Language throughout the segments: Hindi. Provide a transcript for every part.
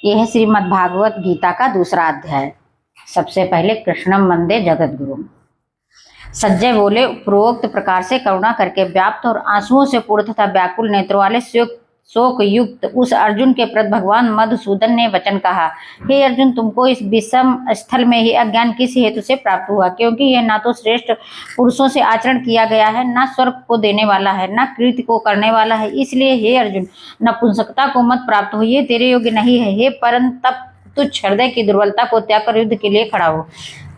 यह है श्रीमद् भागवत गीता का दूसरा अध्याय। सबसे पहले कृष्णम वंदे जगत गुरु। संजय बोले, उपरोक्त प्रकार से करुणा करके व्याप्त और आंसुओं से पूर्ण तथा व्याकुल नेत्रों वाले शोक युक्त उस अर्जुन के प्रति भगवान मधुसूदन ने वचन कहा। हे अर्जुन, तुमको इस विषम स्थल में ही अज्ञान किस हेतु से प्राप्त हुआ? क्योंकि यह ना तो श्रेष्ठ पुरुषों से आचरण किया गया है, ना स्वर्ग को देने वाला है, ना कीर्ति को करने वाला है। इसलिए हे अर्जुन, नपुंसकता को मत प्राप्त हो, ये तेरे योग्य नहीं है। हे परंतप, तुच्छ हृदय की दुर्बलता को त्याग कर युद्ध के लिए खड़ा हो।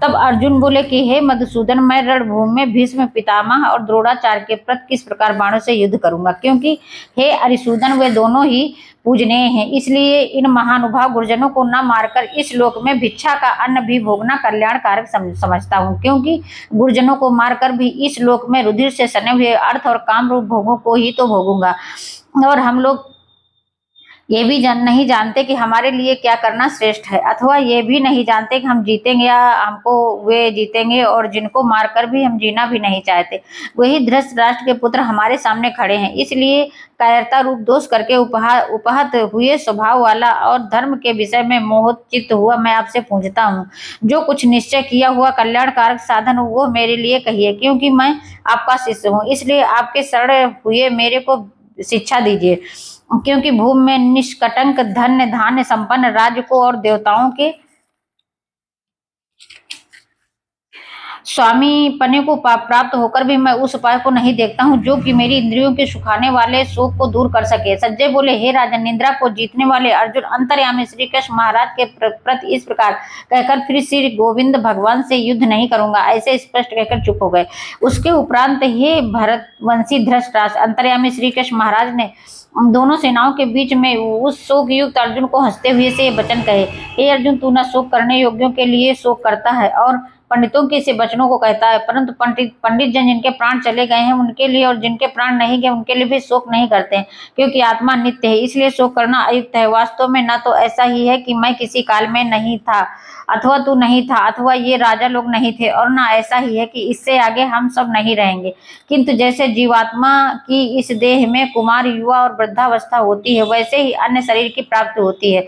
तब अर्जुन बोले कि हे मधुसूदन, मैं रणभूमि में भीष्म पितामह और द्रोणाचार्य के प्रति किस प्रकार बाणों से युद्ध करूंगा? क्योंकि हे अरिसूदन, वे दोनों ही पूजनीय हैं। इसलिए इन महानुभाव गुरुजनों को न मारकर इस लोक में भिक्षा का अन्न भी भोगना कल्याणकारक समझता हूँ। क्योंकि गुरुजनों को मारकर भी इस लोक में रुधिर से सने हुए अर्थ और काम रूप भोगों को ही तो भोगूंगा। और हम लोग ये भी नहीं जानते कि हमारे लिए क्या करना श्रेष्ठ है, अथवा ये भी नहीं जानते कि हम जीतेंगे या हमको वे जीतेंगे, और जिनको मारकर भी हम जीना भी नहीं चाहते, वही धृतराष्ट्र के पुत्र हमारे सामने खड़े हैं। इसलिए कायरता रूप दोष करके उपहत हुए स्वभाव वाला और धर्म के विषय में मोहित चित्त हुआ मैं आपसे पूछता हूँ, जो कुछ निश्चय किया हुआ कल्याणकारक साधन हो वो मेरे लिए कहिए, क्योंकि मैं आपका शिष्य हूँ। इसलिए आपके शरण हुए मेरे को शिक्षा दीजिए। क्योंकि भूमि में निष्कटंक धन्य धान्य संपन्न राज्य को और देवताओं के स्वामी पने को प्राप्त होकर भी मैं उस उपाय को नहीं देखता हूँ जो कि मेरी इंद्रियों के सुखाने वाले शोक को दूर कर सके। संजय बोले, हे राजन, निद्रा को जीतने वाले अर्जुन अंतर्यामी श्री कृष्ण महाराज के प्रति इस प्रकार कहकर फिर श्री गोविंद भगवान से युद्ध नहीं करूंगा, ऐसे स्पष्ट कहकर चुप हो गए। उसके उपरांत हे भरतवंशी धृतराष्ट्र, अंतर्यामी श्री कृष्ण महाराज ने दोनों सेनाओं के बीच में उस शोक युक्त अर्जुन को हंसते हुए से वचन कहे, हे अर्जुन, तू न शोक करने योग्यों के लिए शोक करता है और पंडितों के से वचनों को कहता है, परंतु पंडित जन जिनके प्राण चले गए हैं उनके लिए और जिनके प्राण नहीं गए उनके लिए भी शोक नहीं करते हैं, क्योंकि आत्मा नित्य है, इसलिए शोक करना अयुक्त है। वास्तव में न तो ऐसा ही है कि मैं किसी काल में नहीं था, अथवा तू नहीं था, अथवा ये राजा लोग नहीं थे, और न ऐसा ही है कि इससे आगे हम सब नहीं रहेंगे। किंतु जैसे जीवात्मा की इस देह में कुमार, युवा और वृद्धावस्था होती है, वैसे ही अन्य शरीर की प्राप्ति होती है।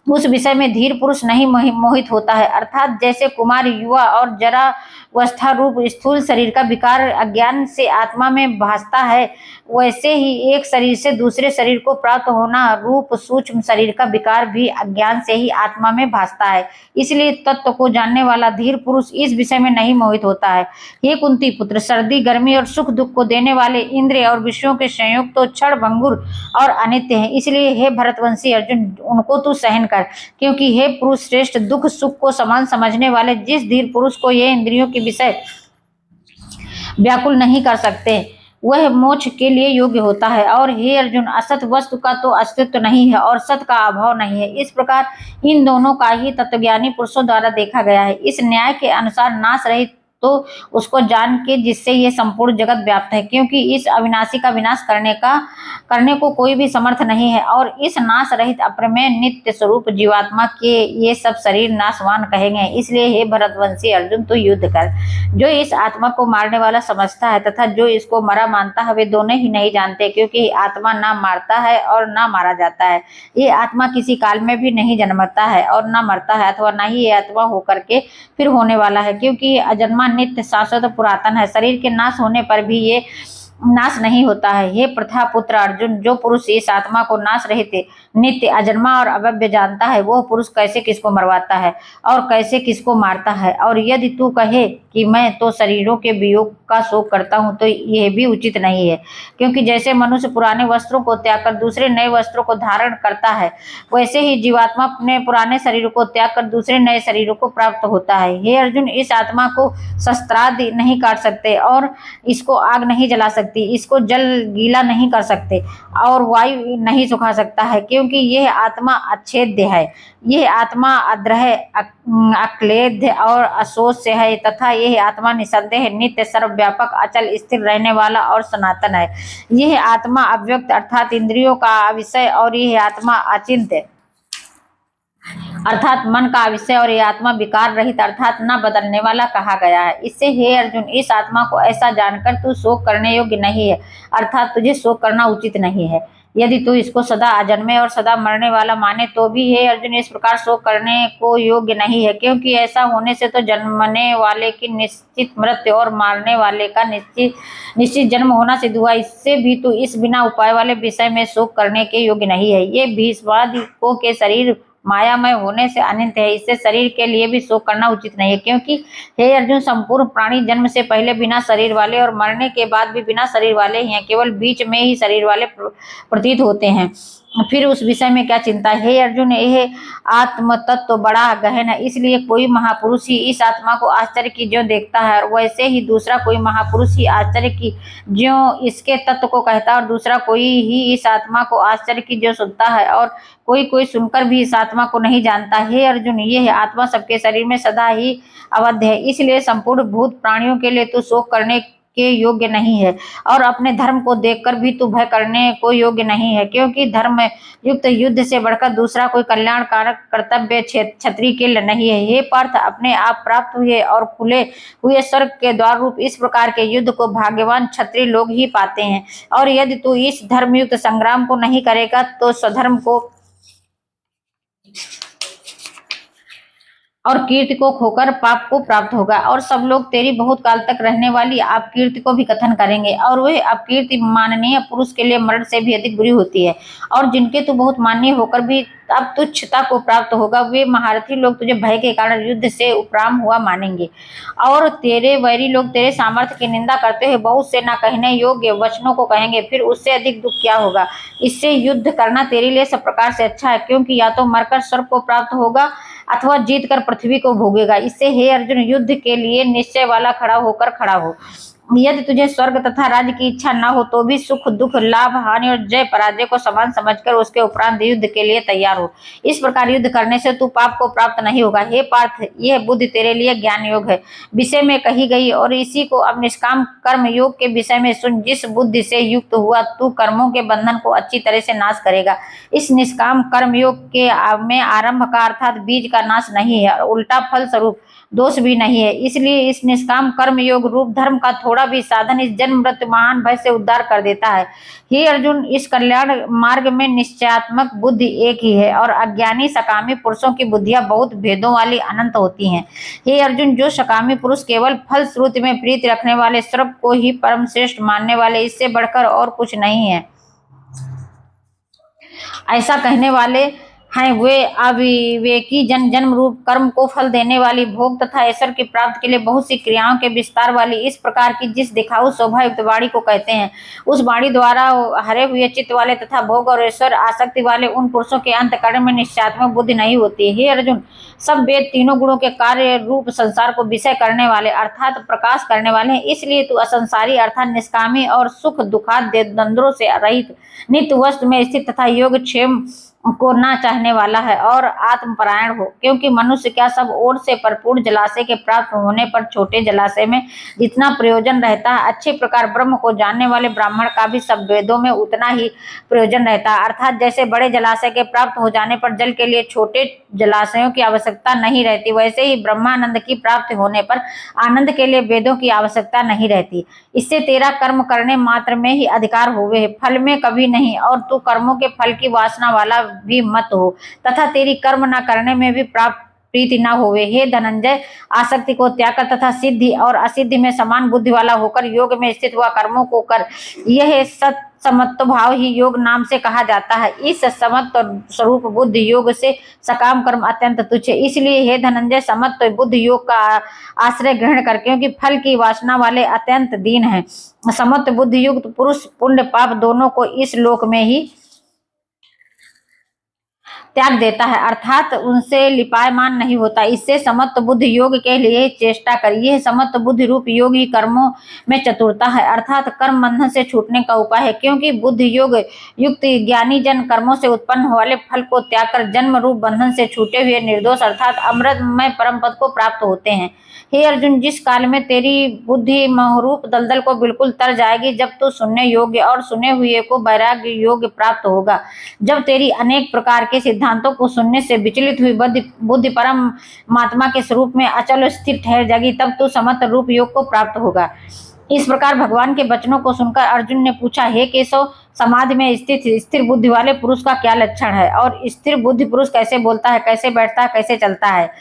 उस विषय में धीर पुरुष नहीं मोहित होता है। अर्थात जैसे कुमार, युवा और जरावस्था रूप स्थूल शरीर का विकार अज्ञान से आत्मा में भासता है, वैसे ही एक शरीर से दूसरे शरीर को प्राप्त होना रूप सूक्ष्म शरीर का विकार भी अज्ञान से ही आत्मा में भासता है। इसलिए तत्व को जानने वाला धीर पुरुष इस विषय में नहीं मोहित होता है। हे कुंती पुत्र, सर्दी गर्मी और सुख दुख को देने वाले इंद्रिय और विषयों के संयोग तो क्षण भंगुर और अनित्य है। इसलिए हे भरतवंशी अर्जुन, उनको तू सहन कर, क्योंकि हे पुरुष श्रेष्ठ, दुख सुख को समान समझने वाले जिस धीर पुरुष को ये इंद्रियों के विषय व्याकुल नहीं कर सकते, वह मोक्ष के लिए योग्य होता है। और हे अर्जुन, असत वस्तु का तो अस्तित्व नहीं है और सत का अभाव नहीं है। इस प्रकार इन दोनों का ही तत्वज्ञानी पुरुषों द्वारा देखा गया है। इस न्याय के अनुसार नाश रहित तो उसको जान के जिससे ये संपूर्ण जगत व्याप्त है, क्योंकि इस अविनाशी का विनाश करने को कोई भी समर्थ नहीं है। और इस नाश रहित अप्रमेय नित्य स्वरूप जीवात्मा के ये सब शरीर नाशवान कहेंगे। इसलिए हे भरतवंशी अर्जुन, तू युद्ध कर। जो इस आत्मा को मारने वाला समझता है तथा जो इसको मरा मानता है, वे दोनों ही नहीं जानते, क्योंकि आत्मा ना मारता है और ना मारा जाता है। ये आत्मा किसी काल में भी नहीं जन्मता है और ना मरता है, अथवा ना ही ये आत्मा होकर के फिर होने वाला है, क्योंकि अजन्मा नित्य शाश्वत पुरातन है। शरीर के नाश होने पर भी ये नाश नहीं होता है। हे प्रथा पुत्र अर्जुन, जो पुरुष इस आत्मा को नाश रहित नित्य अजन्मा और अभव्य जानता है, वह पुरुष कैसे किसको मरवाता है और कैसे किसको मारता है? और यदि तू कहे कि मैं तो शरीरों के वियोग का शोक करता हूँ, तो यह भी उचित नहीं है, क्योंकि जैसे मनुष्य पुराने वस्त्रों को त्याग कर दूसरे नए वस्त्रों को धारण करता है, वैसे ही जीवात्मा अपने पुराने शरीर को त्याग कर दूसरे नए शरीरों को प्राप्त होता है। हे अर्जुन, इस आत्मा को शस्त्रादि नहीं काट सकते और इसको आग नहीं जला सकती, इसको जल गीला नहीं कर सकते और वायु नहीं सुखा सकता है, क्योंकि यह आत्मा अच्छेद्य है। यह आत्मा अद्रह, अक्लेद्य और अशोष्य है, तथा यह आत्मा निसंदेह नित्य, सर्वव्यापक, अचल, स्थिर रहने वाला और सनातन है। यह आत्मा अव्यक्त अर्थात इंद्रियों का विषय, और यह आत्मा अचिंत्य अर्थात मन का विषय, और ये आत्मा विकार रहित अर्थात न बदलने वाला कहा गया है। इससे हे अर्जुन, इस आत्मा को ऐसा जानकर तू शोक करने योग्य नहीं है, अर्थात तुझे शोक करना उचित नहीं है। यदि तू इसको सदा अजन्मे और सदा मरने वाला माने तो भी हे अर्जुन इस प्रकार शोक करने को योग्य नहीं है, क्योंकि ऐसा होने से तो जन्मने वाले की निश्चित मृत्यु और मारने वाले का निश्चित निश्चित जन्म होना सिद्ध हुआ। इससे भी तू इस बिना उपाय वाले विषय में शोक करने के योग्य नहीं है। ये भीष्मादि को के शरीर मायामय होने से अनंत है, इससे शरीर के लिए भी शोक करना उचित नहीं है, क्योंकि हे अर्जुन संपूर्ण प्राणी जन्म से पहले बिना शरीर वाले और मरने के बाद भी बिना शरीर वाले ही हैं, केवल बीच में ही शरीर वाले प्रतीत होते हैं। फिर उस विषय में क्या चिंता। हे अर्जुन यह आत्म तत्व तो बड़ा गहन है, इसलिए कोई महापुरुष ही इस आत्मा को आश्चर्य की ज्यों देखता है और वैसे ही दूसरा कोई महापुरुष ही आश्चर्य की ज्यों इसके तत्व को कहता है और दूसरा कोई ही इस आत्मा को आश्चर्य की ज्यों सुनता है और कोई कोई सुनकर भी इस आत्मा को नहीं जानता। हे अर्जुन यह आत्मा सबके शरीर में सदा ही अवध है, इसलिए संपूर्ण भूत प्राणियों के लिए तो शोक करने के योग्य नहीं है और अपने धर्म को देखकर भी तू भय करने को योग्य नहीं है, क्योंकि धर्म युक्त युद्ध से बढ़कर दूसरा कोई कल्याणकारक कर्तव्य क्षत्रिय के लिए नहीं है। हे पार्थ अपने आप प्राप्त हुए और खुले हुए स्वर्ग के द्वार रूप इस प्रकार के युद्ध को भाग्यवान क्षत्रिय लोग ही पाते हैं, और यदि तू इस धर्मयुक्त संग्राम को नहीं करेगा तो स्वधर्म को और कीर्ति को खोकर पाप को प्राप्त होगा, और सब लोग तेरी बहुत काल तक रहने वाली आप कीर्ति को भी कथन करेंगे, और वह अपकीर्ति माननीय पुरुष के लिए मरण से भी अधिक बुरी होती है। और जिनके तू बहुत माननीय होकर भी अब तुच्छता को प्राप्त होगा वे महारथी लोग तुझे भय के कारण युद्ध से उपराम हुआ मानेंगे, और तेरे वैरी लोग तेरे सामर्थ्य की निंदा करते हुए बहुत से न कहने योग्य वचनों को कहेंगे। फिर उससे अधिक दुख क्या होगा। इससे युद्ध करना तेरे लिए सब प्रकार से अच्छा है, क्योंकि या तो मरकर स्वर्ग को प्राप्त होगा अथवा जीत कर पृथ्वी को भोगेगा। इससे हे अर्जुन युद्ध के लिए निश्चय वाला खड़ा होकर खड़ा हो। यदि तुझे स्वर्ग तथा राज्य की इच्छा न हो तो भी सुख दुख लाभ हानि और जय पराजय को समान समझकर उसके उपरांत युद्ध के लिए तैयार हो। इस प्रकार युद्ध करने से तू पाप को प्राप्त नहीं होगा। हे पार्थ यह बुद्धि तेरे लिए ज्ञान योग है विषय में कही गई, और इसी को अब निष्काम कर्म योग के विषय में सुन। जिस बुद्धि से युक्त हुआ तू कर्मों के बंधन को अच्छी तरह से नाश करेगा। इस निष्काम कर्म योग के में आरंभ का अर्थात बीज का नाश नहीं है और उल्टा फल स्वरूप दोष भी नहीं है, इसलिए इस निष्काम कर्म योग रूप धर्म का थोड़ा भी साधन इस जन्म मृत्यु महान भय से उद्धार कर देता है। हे अर्जुन इस कल्याण मार्ग में निश्चयात्मक बुद्धि एक ही है, और अज्ञानी सकामी पुरुषों की बुद्धियां बहुत भेदों वाली अनंत होती हैं। हे अर्जुन जो सकामी पुरुष केवल फल श्रुति में प्रीति रखने वाले स्वर्ग को ही परम श्रेष्ठ मानने वाले, इससे बढ़कर और कुछ नहीं है, ऐसा कहने वाले हैं वे अविवेकी जन जन्म रूप कर्म को फल देने वाली भोग तथा ऐश्वर की प्राप्ति के लिए बहुत सी क्रियाओं के विस्तार वाली इस प्रकार की जिस दिखाऊ शोभायुक्त वाणी को कहते हैं। उस वाणी द्वारा हरे हुए चित्त वाले तथा भोग और ऐश्वर आसक्ति वाले उन पुरुषों के अंतःकरण में निश्चयात्मक बुद्धि नहीं होती। हे अर्जुन सब वेद तीनों गुणों के कार्य रूप संसार को विषय करने वाले अर्थात प्रकाश करने वाले हैं, इसलिए तू असंसारी अर्थात निष्कामी और सुख दुखाद द्वंद्वों से रहित नित्य वस्तु में स्थित तथा योग क्षेम को ना चाहने वाला है और आत्मपरायण हो, क्योंकि मनुष्य क्या सब ओर से भरपूर जलाशय के प्राप्त होने पर छोटे जलाशय में जितना प्रयोजन रहता है, अच्छे प्रकार ब्रह्म को जानने वाले ब्राह्मण का भी सब वेदों में उतना ही प्रयोजन रहता है। अर्थात जैसे बड़े जलाशय के प्राप्त हो जाने पर जल के लिए छोटे जलाशयों की आवश्यकता नहीं रहती, वैसे ही ब्रह्मानंद की प्राप्ति होने पर आनंद के लिए वेदों की आवश्यकता नहीं रहती। इससे तेरा कर्म करने मात्र में ही अधिकार होवे, फल में कभी नहीं, और तू कर्मों के फल की वासना वाला भी मत हो तथा तेरी कर्म न करने में भी प्राप्त प्रीति न होवे। हे धनंजय आसक्ति को त्याग कर तथा सिद्धि और असिद्धि में समान बुद्धि वाला होकर योग में स्थित हुआ कर्मों को कर। यह सत समत्व भाव ही योग नाम से कहा जाता है। इस समत्व स्वरूप बुद्धि योग से सकाम कर्म अत्यंत तुच्छ है। इसलिए हे धनंजय समत्व बुद्धि योग का आश्रय ग्रहण कर, क्योंकि फल की वासना वाले अत्यंत दीन है। समत्व बुद्धि युक्त पुरुष पुण्य पाप दोनों को इस लोक में ही त्याग देता है, अर्थात उनसे लिपायमान नहीं होता। इससे समत्व बुद्धि योग के लिए चेष्टा करिए। समत्व बुद्धि रूप योग ही कर्मों में चतुरता है, अर्थात कर्म बंधन से छूटने का उपाय है, क्योंकि बुद्धि योग युक्त ज्ञानी जन कर्मों से उत्पन्न वाले फल को त्याग कर जन्म रूप बंधन से छूटे हुए निर्दोष अर्थात अमृतमय परम पद को प्राप्त होते हैं। हे अर्जुन जिस काल में तेरी बुद्धि महरूप दलदल को बिल्कुल तर जाएगी, जब तू सुनने योग्य और सुने हुए को वैराग्य योग्य प्राप्त होगा, जब तेरी अनेक प्रकार के सिद्धांतों को सुनने से विचलित हुई बुद्धि परम महात्मा के स्वरूप में अचल स्थिर ठहर जाएगी, तब तू समत्व रूप योग को प्राप्त होगा। इस प्रकार भगवान के वचनों को सुनकर अर्जुन ने पूछा, हे केशव समाज में स्थित स्थिर बुद्धि वाले पुरुष का क्या लक्षण है और स्थिर बुद्धि पुरुष कैसे बोलता है, कैसे बैठता है, कैसे चलता है।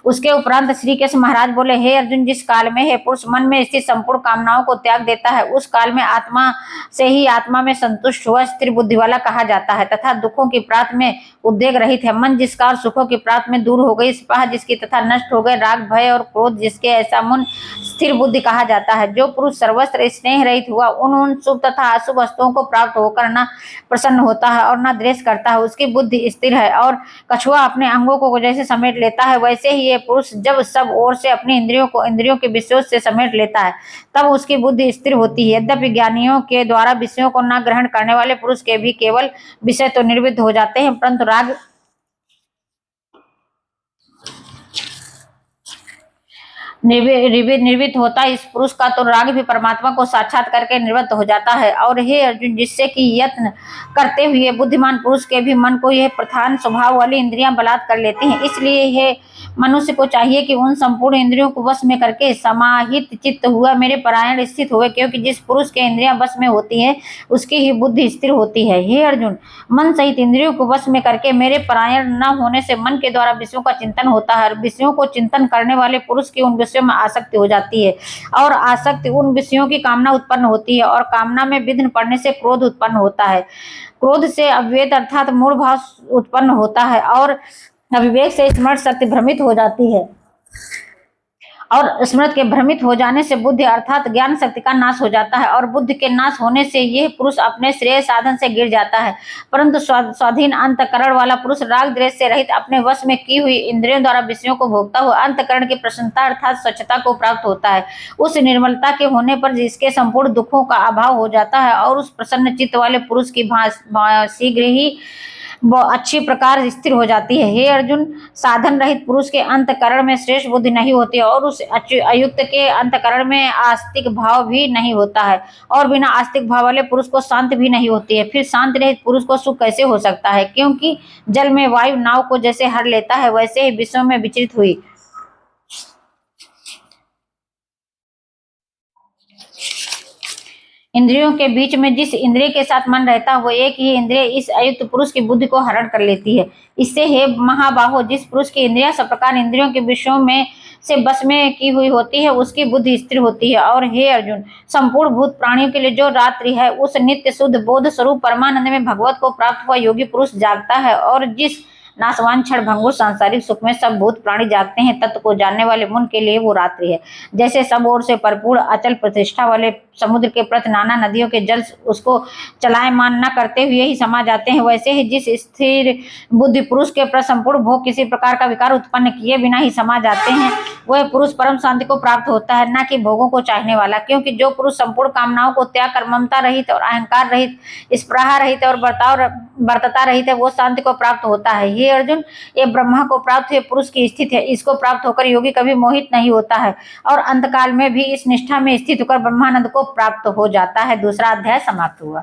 उसके उपरांत श्री कृष्ण महाराज बोले, हे अर्जुन, जिस काल में हे पुरुष मन में स्थित संपूर्ण कामनाओं को त्याग देता है, उस काल में आत्मा से ही आत्मा में संतुष्ट हुआ स्थिर बुद्धि वाला कहा जाता है तथा दुखों की प्राप्ति में उद्वेग रहित है। मन जिसका और सुखों की प्राप्ति में दूर हो गई, स्पृहा जिसकी तथा नष्ट हो गए राग भय और क्रोध जिसके, ऐसा मन स्थिर बुद्धि कहा जाता है। जो पुरुष सर्वत्र स्नेह रहित हुआ उन शुभ तथा अशुभ वस्तुओं को प्राप्त होकर न प्रसन्न होता है और न द्वेष करता है, उसकी बुद्धि स्थिर है। और कछुआ अपने अंगों को जैसे समेट लेता है, वैसे ही ये पुरुष जब सब ओर से अपनी इंद्रियों को इंद्रियों के विषयों से समेट लेता है, तब उसकी बुद्धि स्थिर होती है। यद्यपि ज्ञानियों के द्वारा विषयों को न ग्रहण करने वाले पुरुष के भी केवल विषय तो निर्विद्ध हो जाते हैं, परंतु राग निर्वित होता है। इस पुरुष का तो राग भी परमात्मा को साक्षात करके निवृत्त हो जाता है। और हे अर्जुन, जिससे कि यत्न करते हुए बुद्धिमान पुरुष के भी मन को यह प्रधान स्वभाव वाली इंद्रियां बलात् कर लेती हैं। इसलिए हे मनुष्य को चाहिए कि उन संपूर्ण इंद्रियों को वश में करके समाहित चित्त हुआ मेरे परायण स्थित हुए, क्योंकि जिस पुरुष के इंद्रियां वश में होती है उसकी ही बुद्धि स्थिर होती है। हे अर्जुन, मन सहित इंद्रियों को वश में करके मेरे परायण न होने से मन के द्वारा विषयों का चिंतन होता है। विषयों को चिंतन करने वाले पुरुष की उन विषयों में आसक्ति हो जाती है और आसक्ति उन विषयों की कामना उत्पन्न होती है और कामना में विघ्न पड़ने से क्रोध उत्पन्न होता है। क्रोध से अविवेक अर्थात मूढ़ भाव उत्पन्न होता है और अविवेक से स्मरण शक्ति भ्रमित हो जाती है और स्मृति के भ्रमित हो जाने से बुद्धि अर्थात ज्ञान शक्ति का नाश हो जाता है और बुद्धि के नाश होने से यह पुरुष अपने श्रेय साधन से गिर जाता है। परंतु स्वाधीन अंतकरण वाला पुरुष राग द्वेष से रहित अपने वश में की हुई इंद्रियों द्वारा विषयों को भोगता हुआ अंतकरण की प्रसन्नता अर्थात स्वच्छता को प्राप्त होता है। उस निर्मलता के होने पर जिसके संपूर्ण दुखों का अभाव हो जाता है और उस प्रसन्न चित्त वाले पुरुष की शीघ्र ही अच्छी प्रकार स्थिर हो जाती है। हे अर्जुन, साधन रहित पुरुष के अंतकरण में श्रेष्ठ बुद्धि नहीं होती और उस अयुक्त के अंतकरण में आस्तिक भाव भी नहीं होता है और बिना आस्तिक भाव वाले पुरुष को शांति भी नहीं होती है। फिर शांति रहित पुरुष को सुख कैसे हो सकता है? क्योंकि जल में वायु नाव को जैसे हर लेता है, वैसे ही विश्व में विचरित हुई इंद्रियों के बीच में जिस इंद्रिय के साथ मन रहता है, वो एक ही इंद्रिय इस अयुक्त पुरुष की बुद्धि को हरण कर लेती है। इससे हे महाबाहो, जिस पुरुष की इंद्रियां सब प्रकार इंद्रियों के विषयों में से बस में की हुई होती है, उसकी बुद्धि स्थिर होती है। और हे अर्जुन, संपूर्ण भूत प्राणियों के लिए जो रात्रि है, उस नित्य शुद्ध बोध स्वरूप परमानंद में भगवत को प्राप्त हुआ योगी पुरुष जागता है। और जिस नाशवान क्षण भंगुर सांसारिक सुख में सब भूत प्राणी जागते हैं, तत्व को जानने वाले मन के लिए वो रात्रि है। जैसे सब ओर से परिपूर्ण अचल प्रतिष्ठा वाले समुद्र के प्रति नाना नदियों के जल उसको चलायमान न करते हुए ही समा जाते हैं, वैसे ही जिस स्थिर बुद्धि पुरुष के प्रति संपूर्ण भोग किसी प्रकार का विकार उत्पन्न किए बिना ही समा जाते हैं, वह पुरुष परम शांति को प्राप्त होता है, न कि भोगों को चाहने वाला। क्योंकि जो पुरुष संपूर्ण कामनाओं को त्याग कर ममता रहित और अहंकार रहित, स्पृहा रहित और बर्तता रहित है, वो शांति को प्राप्त होता है। हे अर्जुन, ये ब्रह्मा को प्राप्त हुए पुरुष की स्थिति है। इसको प्राप्त होकर योगी कभी मोहित नहीं होता है और अंतकाल में भी इस निष्ठा में स्थित होकर ब्रह्मानंद को प्राप्त हो जाता है। दूसरा अध्याय समाप्त हुआ।